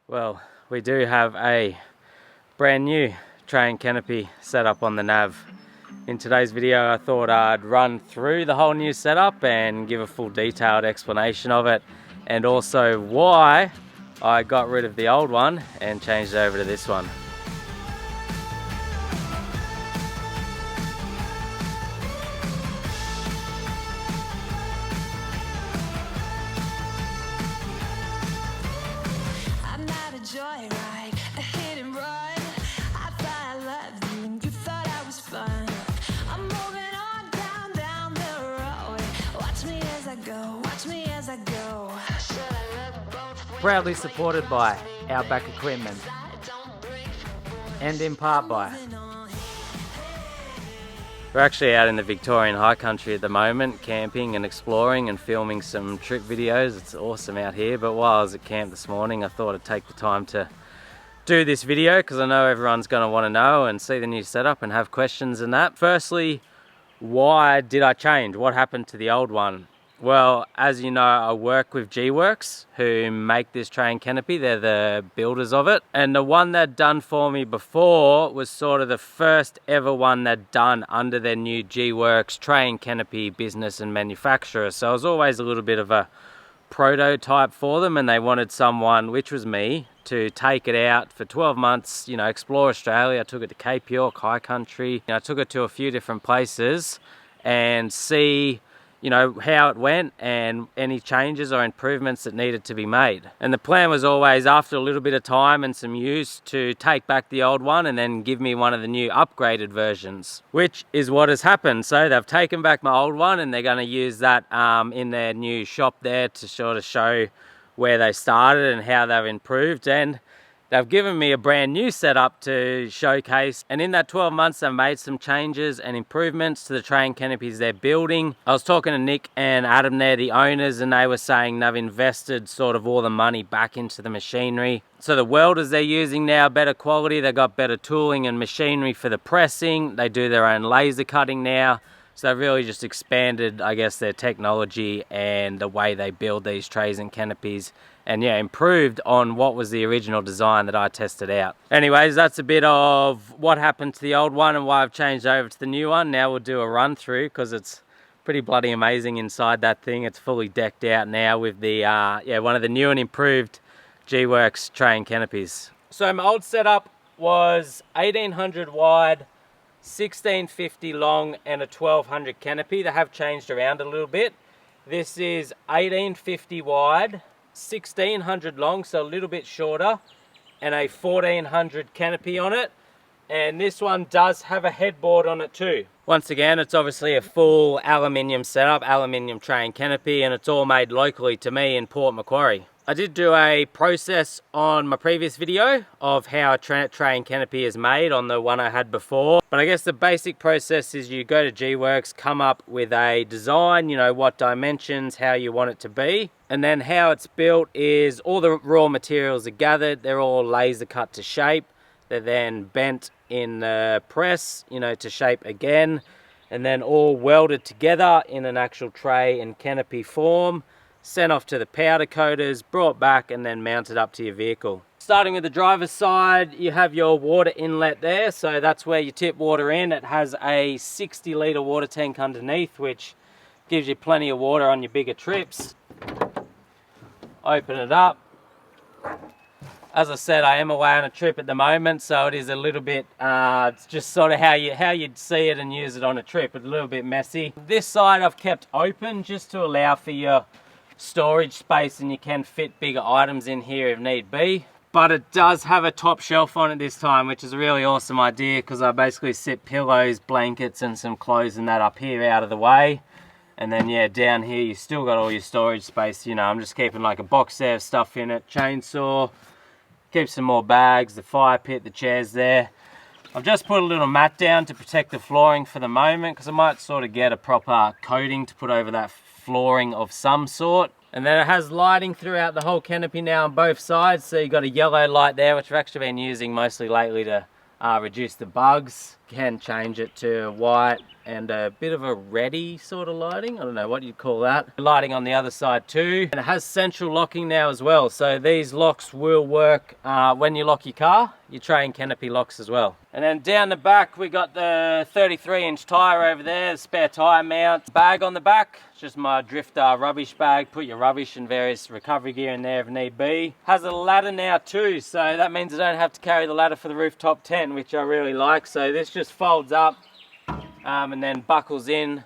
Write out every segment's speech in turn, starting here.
Well, we do have a brand new tray and canopy set up on the nav. In today's video I thought I'd run through the whole new setup and give a full detailed explanation of it, and also why I got rid of the old one and changed over to this one. Proudly supported by Outback Equipment, and in part by... We're actually out in the Victorian high country at the moment, camping and exploring and filming some trip videos. It's awesome out here, but while I was at camp this morning I thought I'd take the time to do this video because I know everyone's going to want to know and see the new setup and have questions and that. Firstly, why did I change? What happened to the old one? Well, as you know, I work with G-Works, who make this tray and canopy. They're the builders of it. And the one they'd done for me before was sort of the first ever one they'd done under their new G-Works tray and canopy business and manufacturer. So I was always a little bit of a prototype for them, and they wanted someone, which was me, to take it out for 12 months, you know, explore Australia. I took it to Cape York, high country. I took it to a few different places and see, you know, how it went and any changes or improvements that needed to be made. And the plan was always, after a little bit of time and some use, to take back the old one and then give me one of the new upgraded versions, which is what has happened. So they've taken back my old one and they're going to use that in their new shop there to sort of show where they started and how they've improved. And they've given me a brand new setup to showcase, and in that 12 months they've made some changes and improvements to the tray and canopies they're building. I was talking to Nick and Adam there, the owners, and they were saying they've invested sort of all the money back into the machinery. So the welders they're using now, better quality, they've got better tooling and machinery for the pressing. They do their own laser cutting now. So they've really just expanded, I guess, their technology and the way they build these trays and canopies, and yeah, improved on what was the original design that I tested out. Anyways, that's a bit of what happened to the old one and why I've changed over to the new one. Now we'll do a run through because it's pretty bloody amazing inside that thing. It's fully decked out now with the one of the new and improved G-Works tray and canopies. So my old setup was 1800 wide, 1650 long and a 1200 canopy. They have changed around a little bit. This is 1850 wide, 1600 long, so a little bit shorter, and a 1400 canopy on it. And this one does have a headboard on it too. Once again, it's obviously a full aluminium setup, aluminium tray and canopy, and it's all made locally to me in Port Macquarie. I did do a process on my previous video of how a tray and canopy is made on the one I had before. But I guess the basic process is you go to G-Works, come up with a design, you know, what dimensions, how you want it to be. And then how it's built is all the raw materials are gathered, they're all laser cut to shape. They're then bent in the press, you know, to shape again. And then all welded together in an actual tray and canopy form. Sent off to the powder coaters, brought back and then mounted up to your vehicle. Starting with the driver's side, you have your water inlet there, so that's where you tip water in. It has a 60 litre water tank underneath, which gives you plenty of water on your bigger trips. Open it up. As I said, I am away on a trip at the moment, so it is a little bit, it's just sort of how you'd see it and use it on a trip. It's a little bit messy. This side I've kept open just to allow for your storage space, and you can fit bigger items in here if need be. But it does have a top shelf on it this time, which is a really awesome idea because I basically sit pillows, blankets and some clothes and that up here out of the way. And then yeah, down here you still got all your storage space. You know, I'm just keeping like a box there of stuff in it, chainsaw, keep some more bags, the fire pit, the chairs there. I've just put a little mat down to protect the flooring for the moment because I might sort of get a proper coating to put over that flooring of some sort. And then it has lighting throughout the whole canopy now on both sides. So you've got a yellow light there, which I've actually been using mostly lately to reduce the bugs. can change it to white and a bit of a reddy sort of lighting. I don't know what you'd call that. Lighting on the other side too. And it has central locking now as well. So these locks will work when you lock your car. Your tray and canopy locks as well. And then down the back, we got the 33-inch tire over there, the spare tire mount. Bag on the back, it's just my drifter rubbish bag. Put your rubbish and various recovery gear in there if need be. Has a ladder now too, so that means I don't have to carry the ladder for the rooftop tent, which I really like. So this just folds up and then buckles in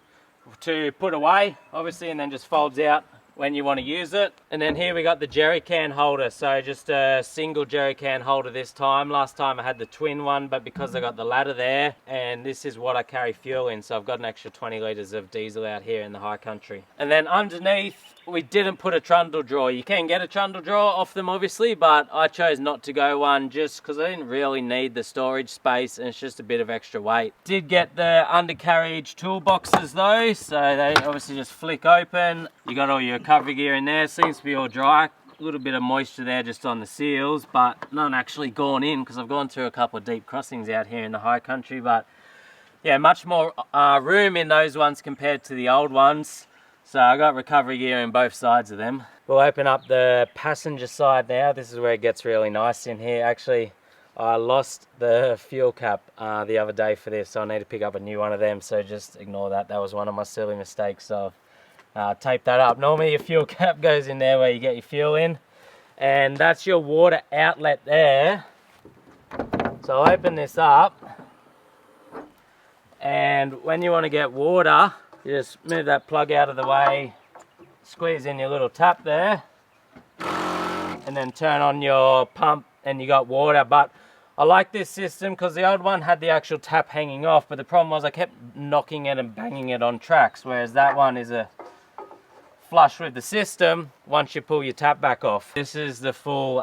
to put away, obviously, and then just folds out when you want to use it. And then here we got the jerry can holder, so just a single jerry can holder this time. Last time I had the twin one, but because I got the ladder there, and this is what I carry fuel in, so I've got an extra 20 litres of diesel out here in the high country. And then underneath, we didn't put a trundle drawer. You can get a trundle drawer off them obviously, but I chose not to go one just because I didn't really need the storage space, and it's just a bit of extra weight. Did get the undercarriage toolboxes though, so they obviously just flick open. You got all your recovery gear in there. Seems to be all dry. A little bit of moisture there just on the seals, but none actually gone in because I've gone through a couple of deep crossings out here in the high country. But yeah, much more room in those ones compared to the old ones. So I got recovery gear in both sides of them. We'll open up the passenger side now. This is where it gets really nice in here. Actually, I lost the fuel cap the other day for this, so I need to pick up a new one of them. So just ignore that. That was one of my silly mistakes. So tape that up. Normally your fuel cap goes in there where you get your fuel in, and that's your water outlet there. So I'll open this up, and when you want to get water, you just move that plug out of the way, squeeze in your little tap there, and then turn on your pump and you got water. But I like this system because the old one had the actual tap hanging off, but the problem was I kept knocking it and banging it on tracks, whereas that one is a flush with the system once you pull your tap back off. This is the full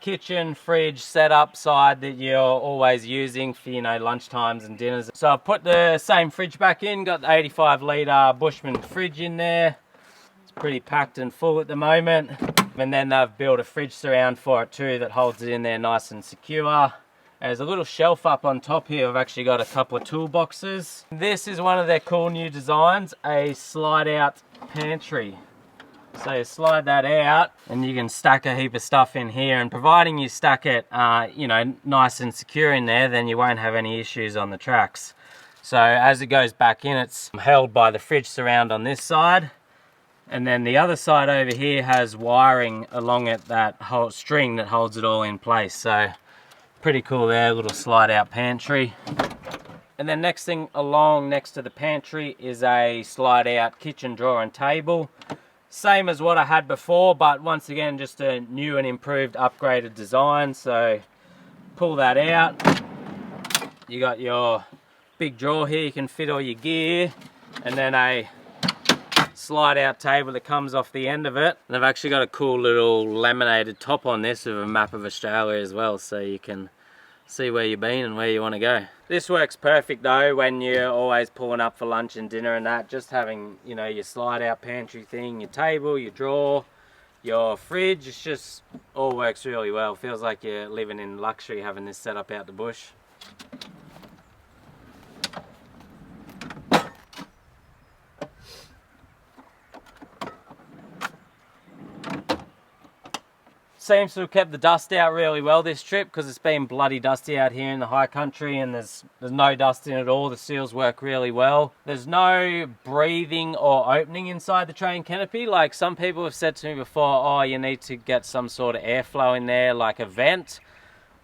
kitchen fridge setup side that you're always using for, you know, lunch times and dinners. So I've put the same fridge back in, got the 85 litre Bushman fridge in there. It's pretty packed and full at the moment. And then they've built a fridge surround for it too that holds it in there nice and secure. There's a little shelf up on top here. I've actually got a couple of toolboxes. This is one of their cool new designs, a slide out pantry. So you slide that out and you can stack a heap of stuff in here, and providing you stack it you know, nice and secure in there, then you won't have any issues on the tracks. So as it goes back in, it's held by the fridge surround on this side, and then the other side over here has wiring along it, that whole string that holds it all in place. So pretty cool there, little slide out pantry. And then next thing along next to the pantry is a slide out kitchen drawer and table. Same as what I had before, but once again just a new and improved upgraded design. So pull that out. You got your big drawer here, you can fit all your gear, and then a slide out table that comes off the end of it. And I've actually got a cool little laminated top on this with a map of Australia as well, so you can see where you've been and where you want to go. This works perfect though when you're always pulling up for lunch and dinner and that. Just having, you know, your slide out pantry thing, your table, your drawer, your fridge, it's just all works really well. Feels like you're living in luxury having this set up out the bush. Seems to have kept the dust out really well this trip, because it's been bloody dusty out here in the high country, and there's no dust in it at all. The seals work really well. There's no breathing or opening inside the tray canopy. Like some people have said to me before, oh, you need to get some sort of airflow in there, like a vent.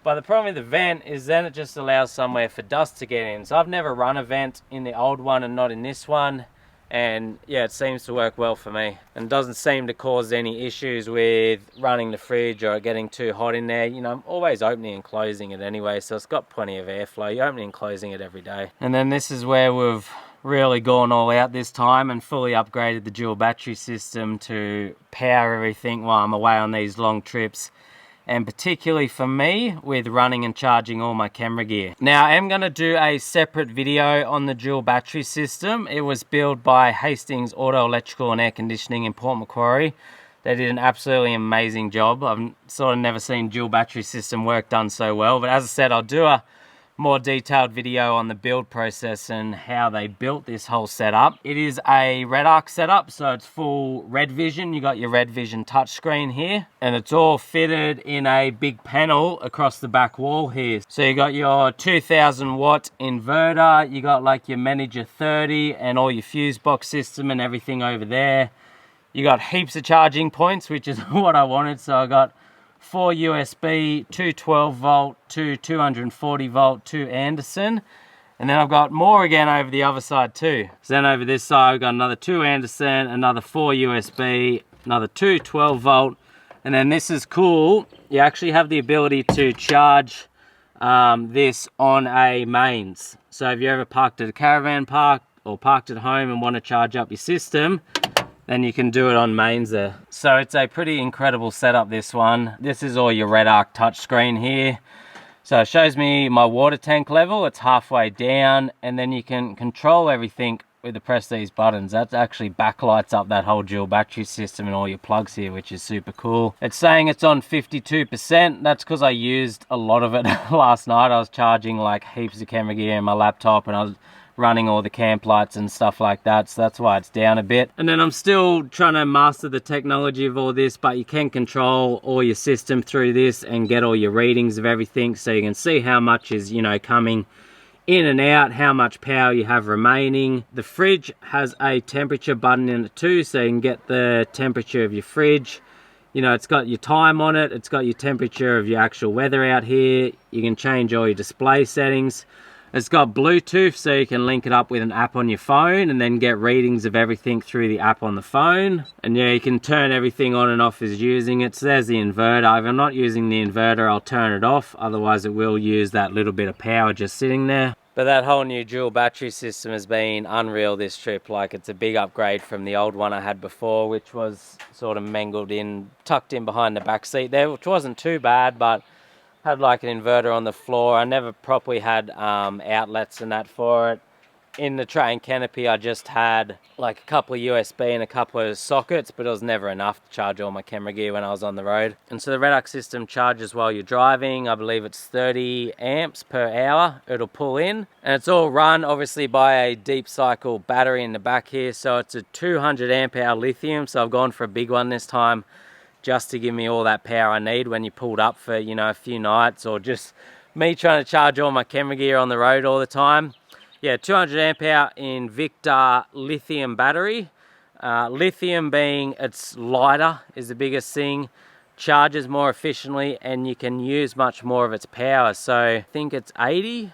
But the problem with the vent is then it just allows somewhere for dust to get in. So I've never run a vent in the old one and not in this one. And yeah, it seems to work well for me, and doesn't seem to cause any issues with running the fridge or getting too hot in there. You know, I'm always opening and closing it anyway, so it's got plenty of airflow. You're opening and closing it every day. And then this is where we've really gone all out this time and fully upgraded the dual battery system to power everything while I'm away on these long trips, and particularly for me with running and charging all my camera gear. Now I am going to do a separate video on the dual battery system. It was built by Hastings Auto Electrical and Air Conditioning in Port Macquarie. They did an absolutely amazing job. I've sort of never seen dual battery system work done so well, but as I said, I'll do a more detailed video on the build process and how they built this whole setup. It is a REDARC setup, so it's full Red Vision. You got your Red Vision touchscreen here, and it's all fitted in a big panel across the back wall here. So you got your 2000 watt inverter, you got like your Manager 30 and all your fuse box system and everything over there. You got heaps of charging points, which is what I wanted. So I got 4 USB, 2 12 volt, 2 240 volt, 2 Anderson. And then I've got more again over the other side too. So then over this side, I've got another 2 Anderson, another 4 USB, another 2 12 volt. And then this is cool. You actually have the ability to charge this on a mains. So if you ever parked at a caravan park or parked at home and want to charge up your system, then you can do it on mains there. So it's a pretty incredible setup, this one. This is all your REDARC touchscreen here. So it shows me my water tank level. It's halfway down, and then you can control everything with the press these buttons. That actually backlights up that whole dual battery system and all your plugs here, which is super cool. It's saying it's on 52%. That's because I used a lot of it last night. I was charging like heaps of camera gear in my laptop, and I was running all the camp lights and stuff like that, so that's why it's down a bit. And then I'm still trying to master the technology of all this, but you can control all your system through this and get all your readings of everything, so you can see how much is, you know, coming in and out, how much power you have remaining. The fridge has a temperature button in it too, so you can get the temperature of your fridge. You know, it's got your time on it, it's got your temperature of your actual weather out here. You can change all your display settings. It's got Bluetooth, so you can link it up with an app on your phone and then get readings of everything through the app on the phone. And yeah, you can turn everything on and off as using it. So there's the inverter. If I'm not using the inverter, I'll turn it off. Otherwise, it will use that little bit of power just sitting there. But that whole new dual battery system has been unreal this trip. Like, it's a big upgrade from the old one I had before, which was sort of mangled in, tucked in behind the back seat there, which wasn't too bad, but had like an inverter on the floor. I never properly had outlets and that for it. In the TRAY Canopy, I just had like a couple of USB and a couple of sockets, but it was never enough to charge all my camera gear when I was on the road. And so the REDARC system charges while you're driving. I believe it's 30 amps per hour it'll pull in. And it's all run obviously by a deep cycle battery in the back here. So it's a 200 amp hour lithium. So I've gone for a big one this time, just to give me all that power I need when you pulled up for, you know, a few nights, or just me trying to charge all my camera gear on the road all the time. Yeah, 200 amp hour Invicta lithium battery. Lithium being it's lighter is the biggest thing, charges more efficiently, and you can use much more of its power. So I think it's 80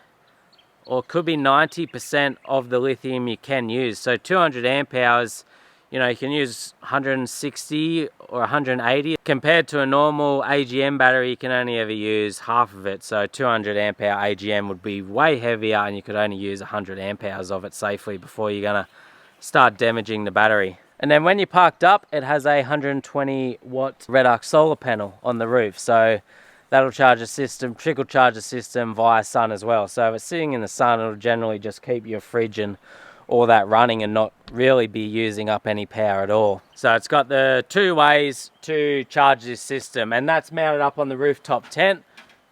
or could be 90% of the lithium you can use. So 200 amp hours, you know, you can use 160 or 180. Compared to a normal AGM battery, you can only ever use half of it. So 200 amp hour AGM would be way heavier, and you could only use 100 amp hours of it safely before you're gonna start damaging the battery. And then when you're parked up, it has a 120 watt REDARC solar panel on the roof. So that'll charge the system, trickle charge the system via sun as well. So if it's sitting in the sun, it'll generally just keep your fridge and all that running and not really be using up any power at all. So it's got the 2 ways to charge this system, and that's mounted up on the rooftop tent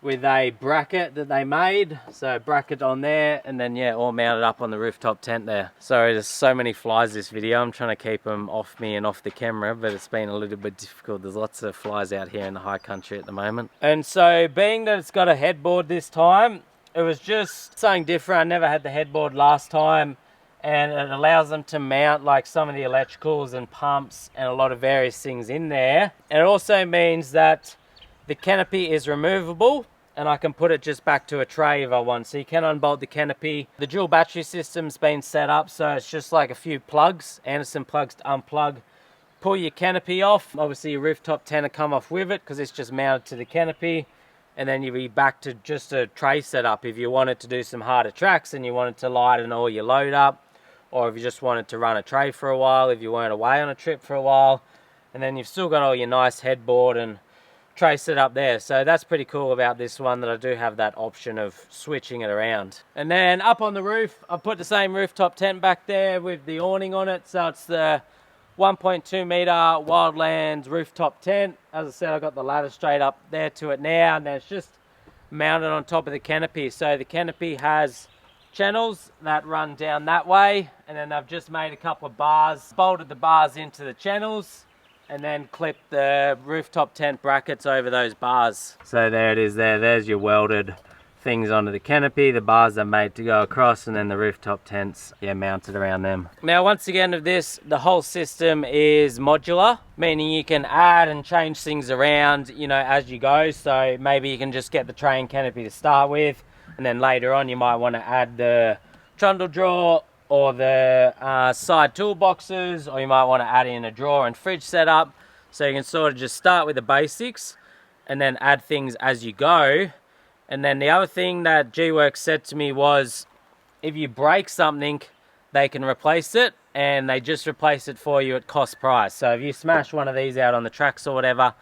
with a bracket that they made. So bracket on there, and then yeah, all mounted up on the rooftop tent there. Sorry, there's so many flies this video. I'm trying to keep them off me and off the camera, but it's been a little bit difficult. There's lots of flies out here in the high country at the moment. And so being that it's got a headboard this time, it was just something different. I never had the headboard last time, and it allows them to mount like some of the electricals and pumps and a lot of various things in there. And it also means that the canopy is removable, and I can put it just back to a tray if I want. So you can unbolt the canopy. The dual battery system's been set up, so it's just like a few plugs, Anderson plugs to unplug. Pull your canopy off. Obviously your rooftop tent will come off with it because it's just mounted to the canopy. And then you'll be back to just a tray setup if you wanted to do some harder tracks and you wanted to lighten all your load up, or if you just wanted to run a tray for a while, if you weren't away on a trip for a while. And then you've still got all your nice headboard and tray set up there. So that's pretty cool about this one, that I do have that option of switching it around. And then up on the roof, I put the same rooftop tent back there with the awning on it. So it's the 1.2 meter Wildlands rooftop tent. As I said, I got the ladder straight up there to it now, and then it's just mounted on top of the canopy. So the canopy has channels that run down that way, and then I've just made a couple of bars, bolted the bars into the channels, and then clipped the rooftop tent brackets over those bars. So there it is there, there's your welded things onto the canopy. The bars are made to go across, and then the rooftop tents, yeah, mounted around them. Now once again with this, the whole system is modular, meaning you can add and change things around, you know, as you go. So maybe you can just get the tray and canopy to start with, and then later on you might want to add the trundle drawer or the side toolboxes, or you might want to add in a drawer and fridge setup. So you can sort of just start with the basics and then add things as you go. And then the other thing that G-Works said to me was, if you break something, they can replace it, and they just replace it for you at cost price. So if you smash one of these out on the tracks or whatever,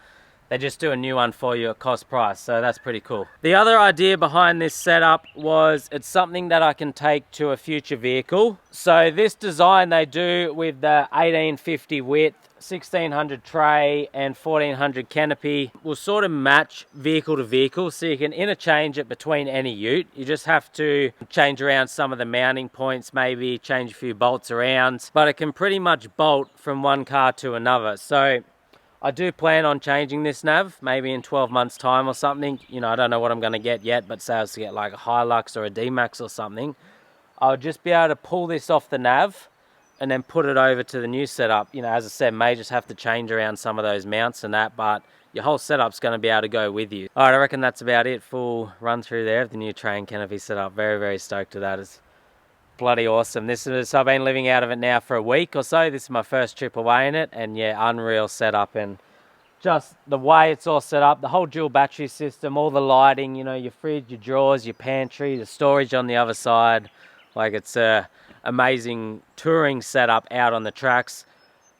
they just do a new one for you at cost price. So that's pretty cool. The other idea behind this setup was it's something that I can take to a future vehicle. So this design they do with the 1850 width, 1600 tray and 1400 canopy will sort of match vehicle to vehicle, so you can interchange it between any ute. You just have to change around some of the mounting points, maybe change a few bolts around, but it can pretty much bolt from one car to another. So I do plan on changing this nav, maybe in 12 months time or something. You know, I don't know what I'm going to get yet, but say I was to get like a Hilux or a D-Max or something, I'll just be able to pull this off the nav and then put it over to the new setup. You know, as I said, may just have to change around some of those mounts and that, but your whole setup's going to be able to go with you. All right, I reckon that's about it. Full run through there of the new tray and canopy setup. Very, very stoked with that. It's bloody awesome. I've been living out of it now for a week or so. This is my first trip away in it, and yeah, unreal setup. And just the way it's all set up, the whole dual battery system, all the lighting, you know, your fridge, your drawers, your pantry, the storage on the other side. Like, it's a amazing touring setup out on the tracks.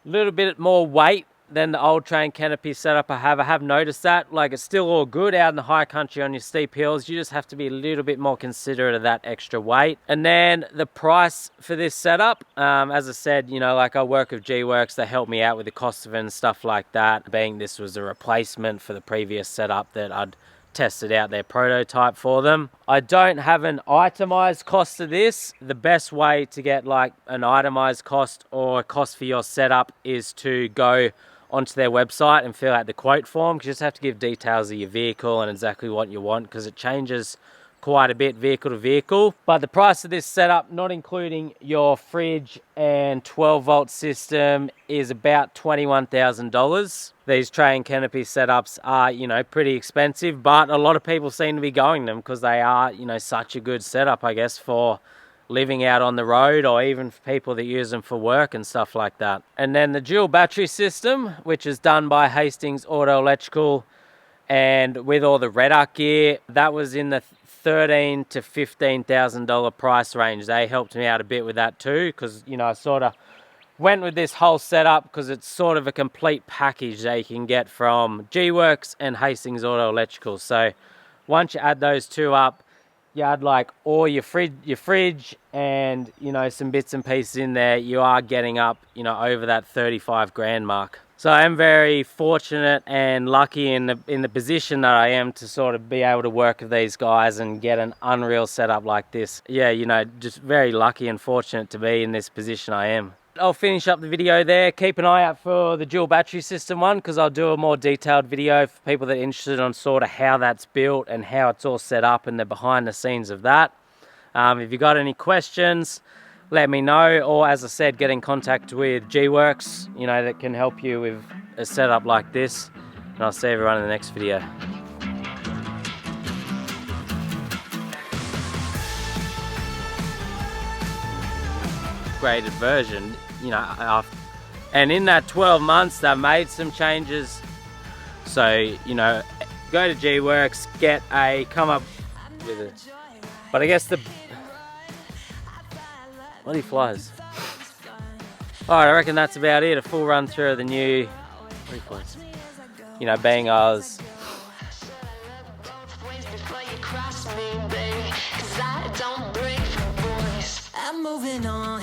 A little bit more weight than the old tray and canopy setup I have noticed that. Like, it's still all good out in the high country on your steep hills. You just have to be a little bit more considerate of that extra weight. And then the price for this setup, as I said, you know, like I work with G-Works, they help me out with the cost of it and stuff like that, being this was a replacement for the previous setup that I'd tested out their prototype for them. I don't have an itemized cost of this. The best way to get like an itemized cost or a cost for your setup is to go onto their website and fill out the quote form. You just have to give details of your vehicle and exactly what you want, because it changes quite a bit vehicle to vehicle. But the price of this setup, not including your fridge and 12-volt system, is about $21,000. These tray and canopy setups are, you know, pretty expensive, but a lot of people seem to be going them because they are, you know, such a good setup, I guess, for living out on the road, or even for people that use them for work and stuff like that. And then the dual battery system, which is done by Hastings Auto Electrical, and with all the REDARC gear, that was in the $13,000 to $15,000 price range. They helped me out a bit with that too, because, you know, I sort of went with this whole setup because it's sort of a complete package that you can get from G-Works and Hastings Auto Electrical. So once you add those two up, you add like all your fridge and, you know, some bits and pieces in there, you are getting up, you know, over that 35 grand mark. So I am very fortunate and lucky in the position that I am to sort of be able to work with these guys and get an unreal setup like this. Yeah, you know, just very lucky and fortunate to be in this position I am. I'll finish up the video there. Keep an eye out for the dual battery system one, because I'll do a more detailed video for people that are interested on sort of how that's built and how it's all set up and the behind the scenes of that. If you got any questions, let me know, or as I said, get in contact with G-Works, you know, that can help you with a setup like this. And I'll see everyone in the next video. Upgraded version, you know, and in that 12 months they made some changes. So, you know, go to G-Works, come up with it. But I guess bloody flies. Alright, I reckon that's about it. A full run through of the new, you know, being I was I'm moving on.